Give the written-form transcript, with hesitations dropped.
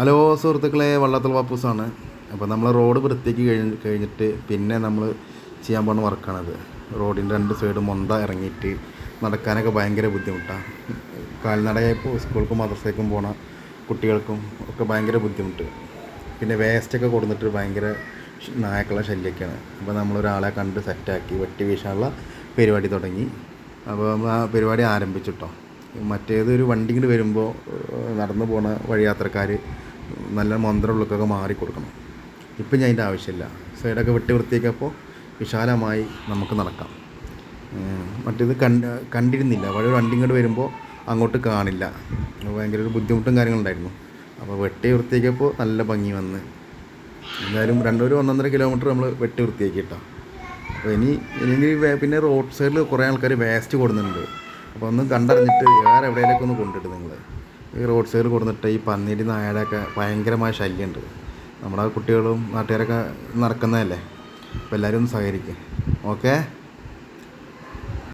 Hello സുഹൃത്തുക്കളെ, വള്ളത്തിൽ പപ്പൂസാണ്. അപ്പോൾ നമ്മൾ റോഡ് വൃത്തിയാക്കി കഴിഞ്ഞിട്ട് പിന്നെ നമ്മൾ ചെയ്യാൻ പോകുന്ന വർക്കാണത്. റോഡിൻ്റെ രണ്ട് സൈഡും മൊന്ത ഇറങ്ങിയിട്ട് നടക്കാനൊക്കെ ഭയങ്കര ബുദ്ധിമുട്ടാണ്. കാൽനടയായപ്പോൾ സ്കൂൾക്കും മദ്രസയ്ക്കും പോണ കുട്ടികൾക്കും ഒക്കെ ഭയങ്കര ബുദ്ധിമുട്ട്. പിന്നെ വേസ്റ്റൊക്കെ കൊടുത്തിട്ട് ഭയങ്കര നായക്കുള്ള ശല്യമൊക്കെയാണ്. അപ്പോൾ നമ്മളൊരാളെ കണ്ട് സെറ്റാക്കി വെട്ടി വീശാനുള്ള പരിപാടി തുടങ്ങി. അപ്പോൾ നമ്മൾ ആ പരിപാടി ആരംഭിച്ചിട്ടോ. മറ്റേതൊരു വണ്ടി ഇങ്ങോട്ട് വരുമ്പോൾ നടന്നു പോണ വഴിയാത്രക്കാർ നല്ല മൊന്തറുള്ളൊക്കെ മാറി കൊടുക്കണം. ഇപ്പം ഞാൻ അതിൻ്റെ ആവശ്യമില്ല. സൈഡൊക്കെ വെട്ടി വൃത്തിയാക്കിയപ്പോൾ വിശാലമായി നമുക്ക് നടക്കാം. മറ്റേത് കണ്ടിരുന്നില്ല. വണ്ടി ഇങ്ങോട്ട് വരുമ്പോൾ അങ്ങോട്ട് കാണില്ല. ഭയങ്കര ഒരു ബുദ്ധിമുട്ടും കാര്യങ്ങളുണ്ടായിരുന്നു. അപ്പോൾ വെട്ടി വൃത്തിയാക്കിയപ്പോൾ നല്ല ഭംഗി വന്ന്. എന്തായാലും 1.5 കിലോമീറ്റർ നമ്മൾ വെട്ടി വൃത്തിയാക്കിയിട്ടാണ്. അപ്പോൾ ഇനി പിന്നെ റോഡ് സൈഡിൽ കുറേ ആൾക്കാർ വേസ്റ്റ് കൊടുക്കുന്നുണ്ട്. അപ്പോൾ ഒന്ന് കണ്ടറിഞ്ഞിട്ട് വേറെ എവിടെയെങ്കിലൊക്കെ ഒന്ന് കൊണ്ടിട്ട് നിങ്ങൾ ഈ റോഡ് സൈഡിൽ കൊടുത്തിട്ട് ഈ പന്നീരി നായയുടെയൊക്കെ ഭയങ്കരമായ ശല്യമുണ്ട്. നമ്മുടെ കുട്ടികളും നാട്ടുകാരൊക്കെ നടക്കുന്നതല്ലേ. അപ്പോൾ എല്ലാവരും ഒന്ന് സഹകരിക്കുക. ഓക്കേ.